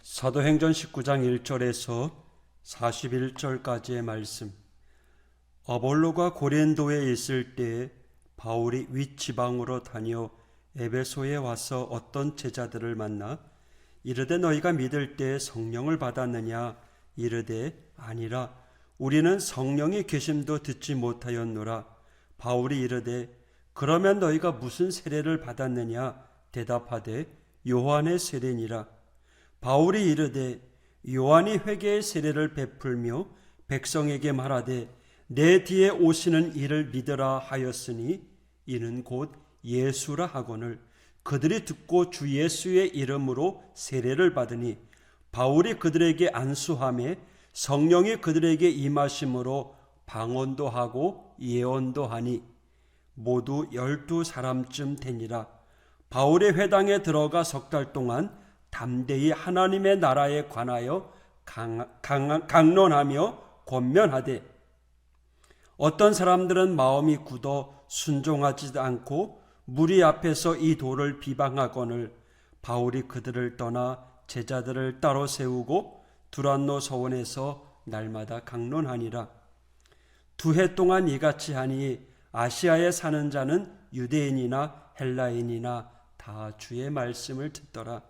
사도행전 19장 1절에서 41절까지의 말씀. 아볼로가 고린도에 있을 때 바울이 윗지방으로 다녀 에베소에 와서 어떤 제자들을 만나 이르되 너희가 믿을 때 성령을 받았느냐? 이르되 아니라 우리는 성령이 계심도 듣지 못하였노라. 바울이 이르되 그러면 너희가 무슨 세례를 받았느냐? 대답하되 요한의 세례니라. 바울이 이르되 요한이 회개의 세례를 베풀며 백성에게 말하되 내 뒤에 오시는 이를 믿으라 하였으니 이는 곧 예수라 하거늘 그들이 듣고 주 예수의 이름으로 세례를 받으니 바울이 그들에게 안수하매 성령이 그들에게 임하심으로 방언도 하고 예언도 하니 모두 12사람쯤 되니라. 바울의 회당에 들어가 석 달 동안 담대히 하나님의 나라에 관하여 강론하며 권면하되 어떤 사람들은 마음이 굳어 순종하지 않고 무리 앞에서 이 도를 비방하거늘 바울이 그들을 떠나 제자들을 따로 세우고 두란노 서원에서 날마다 강론하니라. 2해 동안 이같이 하니 아시아에 사는 자는 유대인이나 헬라인이나 다 주의 말씀을 듣더라.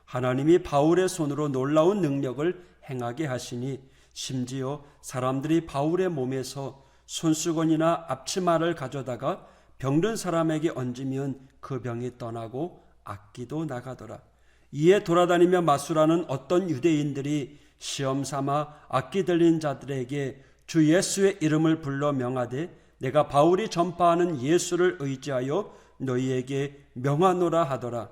하나님이 바울의 손으로 놀라운 능력을 행하게 하시니 심지어 사람들이 바울의 몸에서 손수건이나 앞치마를 가져다가 병든 사람에게 얹으면 그 병이 떠나고 악기도 나가더라. 이에 돌아다니며 마술하는 어떤 유대인들이 시험삼아 악기 들린 자들에게 주 예수의 이름을 불러 명하되 내가 바울이 전파하는 예수를 의지하여 너희에게 명하노라 하더라.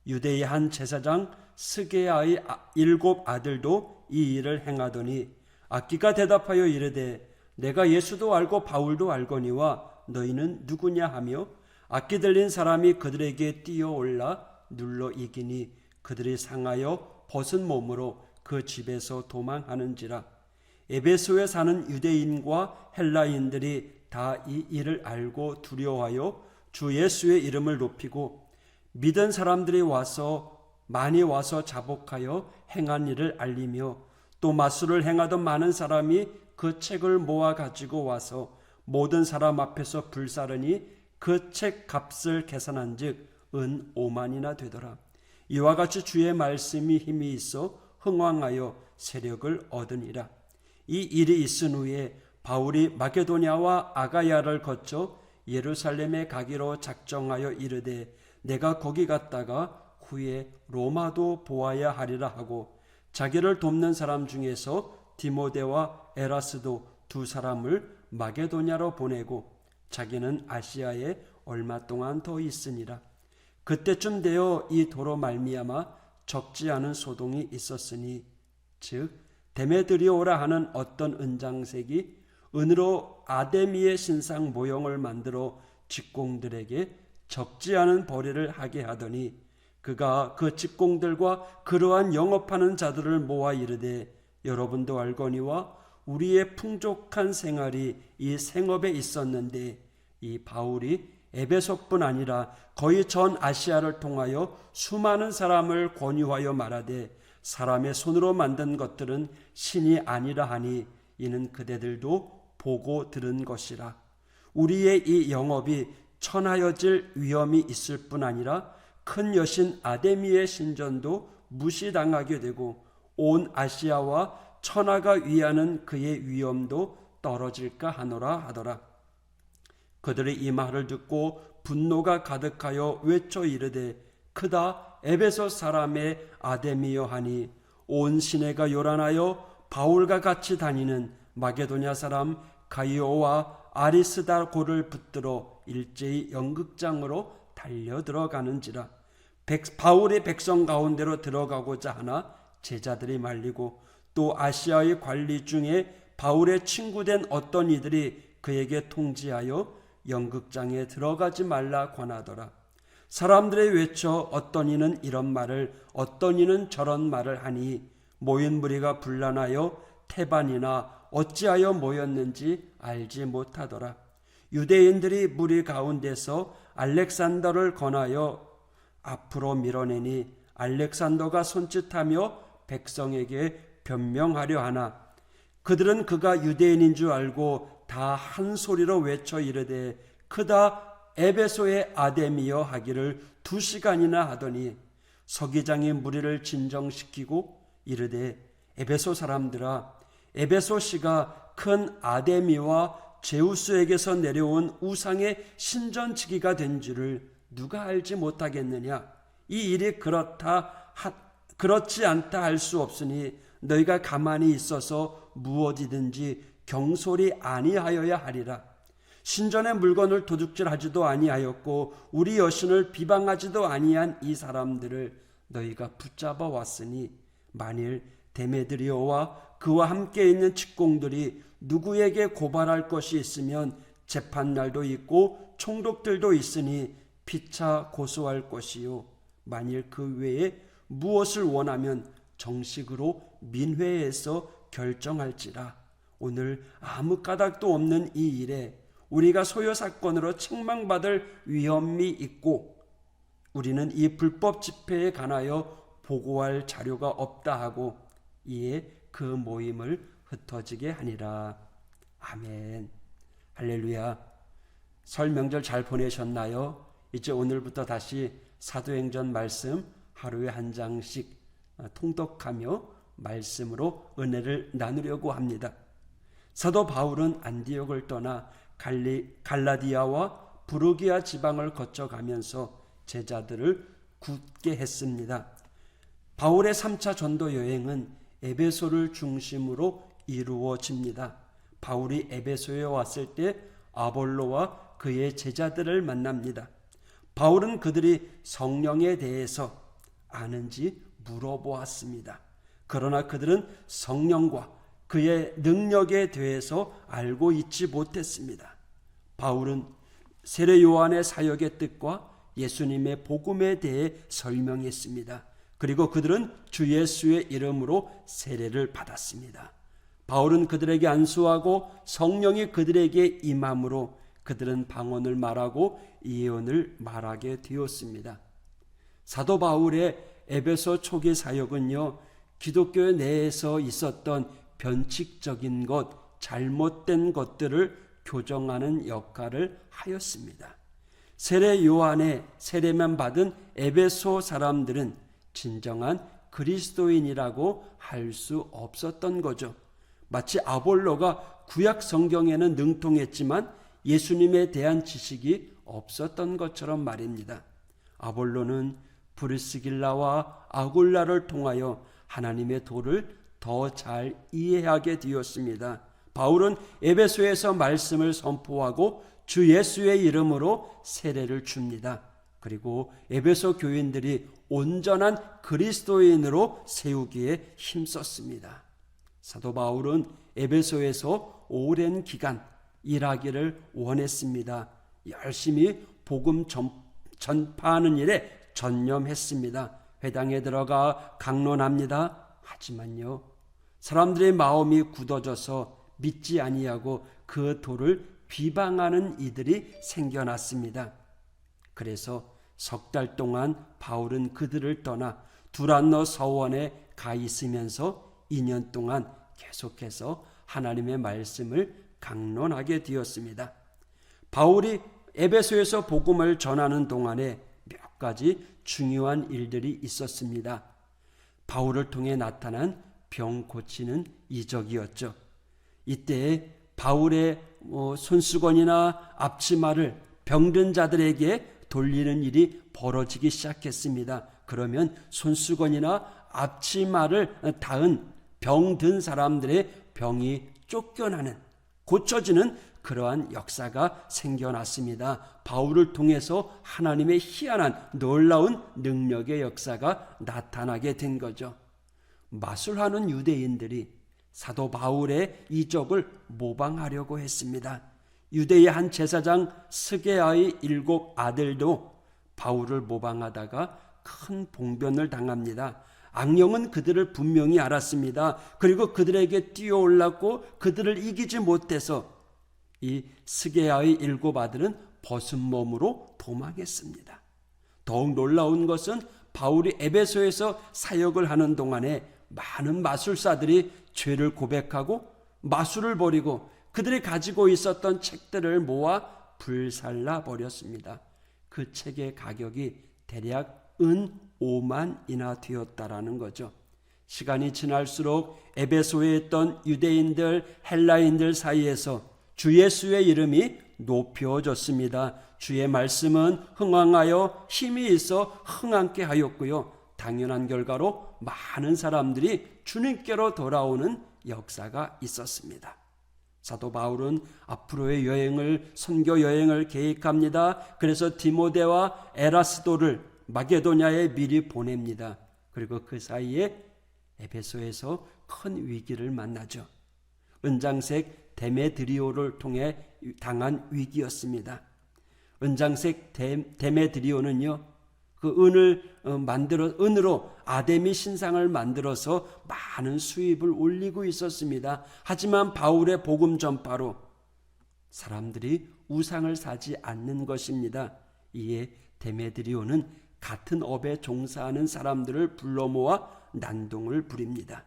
유대의 한 제사장 스게아의 7 아들도 이 일을 행하더니 악기가 대답하여 이르되 내가 예수도 알고 바울도 알거니와 너희는 누구냐 하며 악기 들린 사람이 그들에게 뛰어올라 눌러 이기니 그들이 상하여 벗은 몸으로 그 집에서 도망하는지라. 에베소에 사는 유대인과 헬라인들이 다 이 일을 알고 두려워하여 주 예수의 이름을 높이고 믿은 사람들이 많이 와서 자복하여 행한 일을 알리며 또 마술을 행하던 많은 사람이 그 책을 모아 가지고 와서 모든 사람 앞에서 불사르니 그 책 값을 계산한즉 은 5만이나 되더라. 이와 같이 주의 말씀이 힘이 있어 흥왕하여 세력을 얻으니라. 이 일이 있은 후에 바울이 마게도냐와 아가야를 거쳐 예루살렘에 가기로 작정하여 이르되 내가 거기 갔다가 후에 로마도 보아야 하리라 하고 자기를 돕는 사람 중에서 디모데와 에라스도 2사람을 마게도냐로 보내고 자기는 아시아에 얼마 동안 더 있으니라. 그때쯤 되어 이 도로 말미암아 적지 않은 소동이 있었으니 즉 데메드리오라 하는 어떤 은장색이 은으로 아데미의 신상 모형을 만들어 직공들에게 적지 않은 벌이를 하게 하더니 그가 그 직공들과 그러한 영업하는 자들을 모아 이르되 여러분도 알거니와 우리의 풍족한 생활이 이 생업에 있었는데 이 바울이 에베소뿐 아니라 거의 전 아시아를 통하여 수많은 사람을 권유하여 말하되 사람의 손으로 만든 것들은 신이 아니라 하니 이는 그대들도 보고 들은 것이라. 우리의 이 영업이 천하여질 위험이 있을 뿐 아니라 큰 여신 아데미의 신전도 무시당하게 되고 온 아시아와 천하가 위하는 그의 위엄도 떨어질까 하노라 하더라. 그들이 이 말을 듣고 분노가 가득하여 외쳐 이르되 크다 에베소 사람의 아데미여 하니 온 시내가 요란하여 바울과 같이 다니는 마게도냐 사람 가이오와 아리스다고를 붙들어 일제히 연극장으로 달려 들어가는지라. 바울이 백성 가운데로 들어가고자 하나 제자들이 말리고 또 아시아의 관리 중에 바울의 친구된 어떤 이들이 그에게 통지하여 연극장에 들어가지 말라 권하더라. 사람들이 외쳐 어떤 이는 이런 말을 어떤 이는 저런 말을 하니 모인 무리가 분란하여 태반이나 어찌하여 모였는지 알지 못하더라. 유대인들이 무리 가운데서 알렉산더를 권하여 앞으로 밀어내니 알렉산더가 손짓하며 백성에게 변명하려 하나 그들은 그가 유대인인 줄 알고 다 한 소리로 외쳐 이르되 그다 에베소의 아데미여 하기를 2시간이나 하더니 서기장이 무리를 진정시키고 이르되 에베소 사람들아 에베소시가 큰 아데미와 제우스에게서 내려온 우상의 신전치기가 된 줄을 누가 알지 못하겠느냐. 이 일이 그렇지 않다 할 수 없으니 너희가 가만히 있어서 무엇이든지 경솔이 아니하여야 하리라. 신전의 물건을 도둑질하지도 아니하였고 우리 여신을 비방하지도 아니한 이 사람들을 너희가 붙잡아 왔으니 만일 데메드리오와 그와 함께 있는 직공들이 누구에게 고발할 것이 있으면 재판날도 있고 총독들도 있으니 피차 고소할 것이요 만일 그 외에 무엇을 원하면 정식으로 민회에서 결정할지라. 오늘 아무 까닭도 없는 이 일에 우리가 소요 사건으로 책망받을 위험이 있고 우리는 이 불법 집회에 관하여 보고할 자료가 없다 하고 이에 그 모임을 흩어지게 하니라. 아멘. 할렐루야. 설 명절 잘 보내셨나요? 이제 오늘부터 다시 사도행전 말씀 하루에 한 장씩 통독하며 말씀으로 은혜를 나누려고 합니다. 사도 바울은 안디옥을 떠나 갈라디아와 부르기아 지방을 거쳐가면서 제자들을 굳게 했습니다. 바울의 3차 전도 여행은 에베소를 중심으로 이루어집니다. 바울이 에베소에 왔을 때 아볼로와 그의 제자들을 만납니다. 바울은 그들이 성령에 대해서 아는지 물어보았습니다. 그러나 그들은 성령과 그의 능력에 대해서 알고 있지 못했습니다. 바울은 세례 요한의 사역의 뜻과 예수님의 복음에 대해 설명했습니다. 그리고 그들은 주 예수의 이름으로 세례를 받았습니다. 바울은 그들에게 안수하고 성령이 그들에게 임함으로 그들은 방언을 말하고 예언을 말하게 되었습니다. 사도 바울의 에베소 초기 사역은요, 기독교 내에서 있었던 변칙적인 것, 잘못된 것들을 교정하는 역할을 하였습니다. 세례 요한의 세례만 받은 에베소 사람들은 진정한 그리스도인이라고 할 수 없었던 거죠. 마치 아볼로가 구약 성경에는 능통했지만 예수님에 대한 지식이 없었던 것처럼 말입니다. 아볼로는 브리스길라와 아굴라를 통하여 하나님의 도를 더 잘 이해하게 되었습니다. 바울은 에베소에서 말씀을 선포하고 주 예수의 이름으로 세례를 줍니다. 그리고 에베소 교인들이 온전한 그리스도인으로 세우기에 힘썼습니다. 사도 바울은 에베소에서 오랜 기간 일하기를 원했습니다. 열심히 복음 전파하는 일에 전념했습니다. 회당에 들어가 강론합니다. 하지만요, 사람들의 마음이 굳어져서 믿지 아니하고 그 도를 비방하는 이들이 생겨났습니다. 그래서 석 달 동안 바울은 그들을 떠나 두란노 서원에 가 있으면서 2년 동안 계속해서 하나님의 말씀을 강론하게 되었습니다. 바울이 에베소에서 복음을 전하는 동안에 몇 가지 중요한 일들이 있었습니다. 바울을 통해 나타난 병 고치는 이적이었죠. 이때 바울의 손수건이나 앞치마를 병든 자들에게 돌리는 일이 벌어지기 시작했습니다. 그러면 손수건이나 앞치마를 닿은 병든 사람들의 병이 쫓겨나는, 고쳐지는 그러한 역사가 생겨났습니다. 바울을 통해서 하나님의 희한한 놀라운 능력의 역사가 나타나게 된 거죠. 마술하는 유대인들이 사도 바울의 이적을 모방하려고 했습니다. 유대의 한 제사장 스게아의 7 아들도 바울을 모방하다가 큰 봉변을 당합니다. 악령은 그들을 분명히 알았습니다. 그리고 그들에게 뛰어올랐고 그들을 이기지 못해서 이 스게아의 7 아들은 벗은 몸으로 도망했습니다. 더욱 놀라운 것은 바울이 에베소에서 사역을 하는 동안에 많은 마술사들이 죄를 고백하고 마술을 벌이고 그들이 가지고 있었던 책들을 모아 불살라 버렸습니다. 그 책의 가격이 대략 은 5만이나 되었다라는 거죠. 시간이 지날수록 에베소에 있던 유대인들, 헬라인들 사이에서 주 예수의 이름이 높여졌습니다. 주의 말씀은 흥왕하여 힘이 있어 흥왕케 하였고요. 당연한 결과로 많은 사람들이 주님께로 돌아오는 역사가 있었습니다. 사도 바울은 앞으로의 여행을, 선교 여행을 계획합니다. 그래서 디모데와 에라스도를 마게도냐에 미리 보냅니다. 그리고 그 사이에 에베소에서 큰 위기를 만나죠. 은장색 데메드리오를 통해 당한 위기였습니다. 은장색 데메드리오는요, 그 은으로 아데미 신상을 만들어서 많은 수입을 올리고 있었습니다. 하지만 바울의 복음 전파로 사람들이 우상을 사지 않는 것입니다. 이에 데메드리오는 같은 업에 종사하는 사람들을 불러 모아 난동을 부립니다.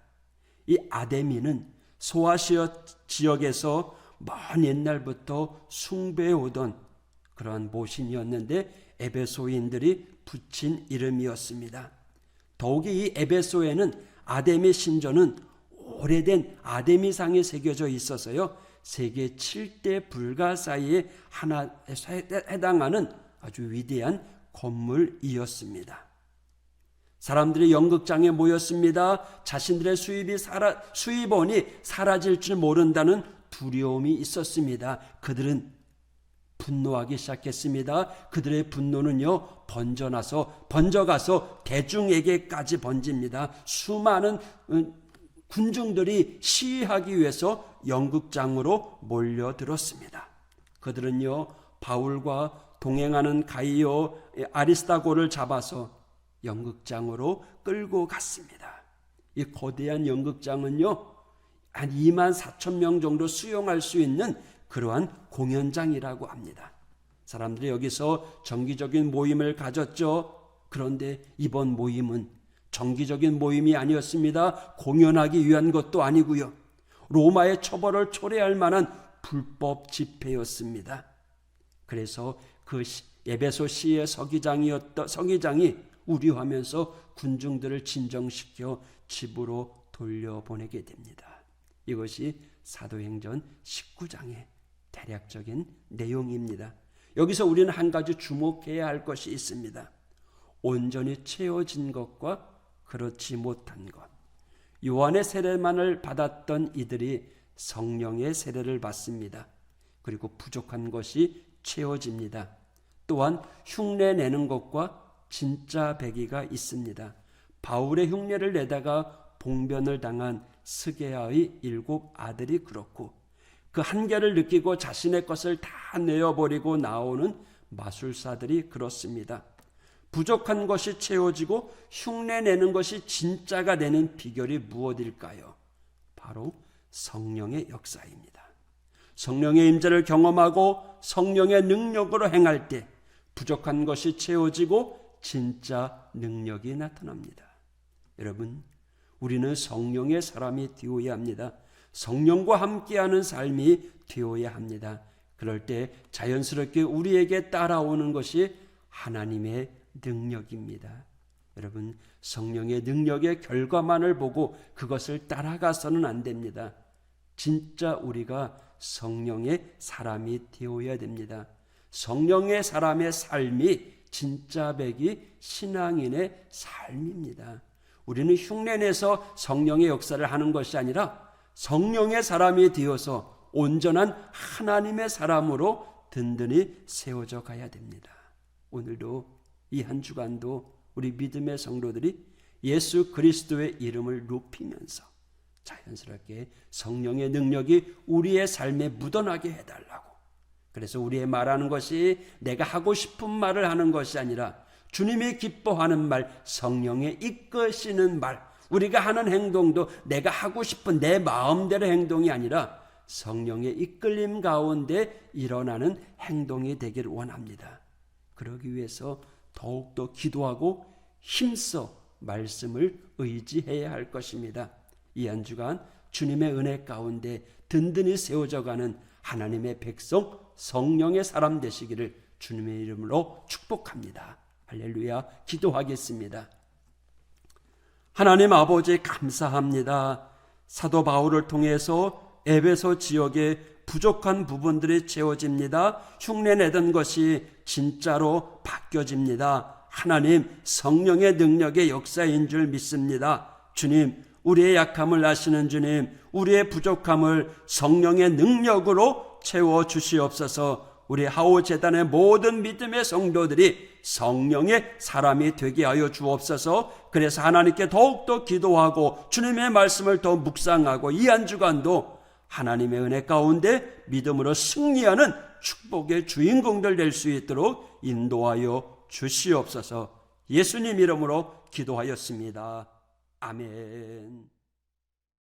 이 아데미는 소아시아 지역에서 먼 옛날부터 숭배해 오던 그러한 모신이었는데 에베소인들이 붙인 이름이었습니다. 더욱이 이 에베소에는 아데미 신전은 오래된 아데미상이 새겨져 있어서요, 세계 7대 불가 사이에 하나에 해당하는 아주 위대한 건물이었습니다. 사람들이 연극장에 모였습니다. 자신들의 수입원이 사라질 줄 모른다는 두려움이 있었습니다. 그들은 분노하기 시작했습니다. 그들의 분노는요, 번져가서 대중에게까지 번집니다. 수많은 군중들이 시위하기 위해서 연극장으로 몰려들었습니다. 그들은요, 바울과 동행하는 가이오 아리스타고를 잡아서 연극장으로 끌고 갔습니다. 이 거대한 연극장은요, 한 2만 4천 명 정도 수용할 수 있는 그러한 공연장이라고 합니다. 사람들이 여기서 정기적인 모임을 가졌죠. 그런데 이번 모임은 정기적인 모임이 아니었습니다. 공연하기 위한 것도 아니고요. 로마의 처벌을 초래할 만한 불법 집회였습니다. 그래서 그 에베소 시의 서기장이 우려하면서 군중들을 진정시켜 집으로 돌려보내게 됩니다. 이것이 사도행전 19장의 대략적인 내용입니다. 여기서 우리는 한 가지 주목해야 할 것이 있습니다. 온전히 채워진 것과 그렇지 못한 것. 요한의 세례만을 받았던 이들이 성령의 세례를 받습니다. 그리고 부족한 것이 채워집니다. 또한 흉내내는 것과 진짜 배기가 있습니다. 바울의 흉내를 내다가 봉변을 당한 스게아의 7 아들이 그렇고, 그 한계를 느끼고 자신의 것을 다 내어버리고 나오는 마술사들이 그렇습니다. 부족한 것이 채워지고 흉내내는 것이 진짜가 되는 비결이 무엇일까요? 바로 성령의 역사입니다. 성령의 임재를 경험하고 성령의 능력으로 행할 때 부족한 것이 채워지고 진짜 능력이 나타납니다. 여러분, 우리는 성령의 사람이 되어야 합니다. 성령과 함께하는 삶이 되어야 합니다. 그럴 때 자연스럽게 우리에게 따라오는 것이 하나님의 능력입니다. 여러분, 성령의 능력의 결과만을 보고 그것을 따라가서는 안 됩니다. 진짜 우리가 성령의 사람이 되어야 됩니다. 성령의 사람의 삶이 진짜 백이 신앙인의 삶입니다. 우리는 흉내내서 성령의 역사를 하는 것이 아니라 성령의 사람이 되어서 온전한 하나님의 사람으로 든든히 세워져 가야 됩니다. 오늘도 이 한 주간도 우리 믿음의 성도들이 예수 그리스도의 이름을 높이면서 자연스럽게 성령의 능력이 우리의 삶에 묻어나게 해달라고. 그래서 우리의 말하는 것이 내가 하고 싶은 말을 하는 것이 아니라 주님이 기뻐하는 말, 성령의 이끄시는 말, 우리가 하는 행동도 내가 하고 싶은 내 마음대로 행동이 아니라 성령의 이끌림 가운데 일어나는 행동이 되기를 원합니다. 그러기 위해서 더욱더 기도하고 힘써 말씀을 의지해야 할 것입니다. 이 한 주간 주님의 은혜 가운데 든든히 세워져가는 하나님의 백성, 성령의 사람 되시기를 주님의 이름으로 축복합니다. 할렐루야. 기도하겠습니다. 하나님 아버지 감사합니다. 사도 바울을 통해서 에베소 지역의 부족한 부분들이 채워집니다. 흉내내던 것이 진짜로 바뀌어집니다. 하나님 성령의 능력의 역사인 줄 믿습니다. 주님, 우리의 약함을 아시는 주님, 우리의 부족함을 성령의 능력으로 채워주시옵소서. 우리 하오재단의 모든 믿음의 성도들이 성령의 사람이 되게 하여 주옵소서. 그래서 하나님께 더욱더 기도하고 주님의 말씀을 더 묵상하고 이 한 주간도 하나님의 은혜 가운데 믿음으로 승리하는 축복의 주인공들 될 수 있도록 인도하여 주시옵소서. 예수님 이름으로 기도하였습니다. 아멘.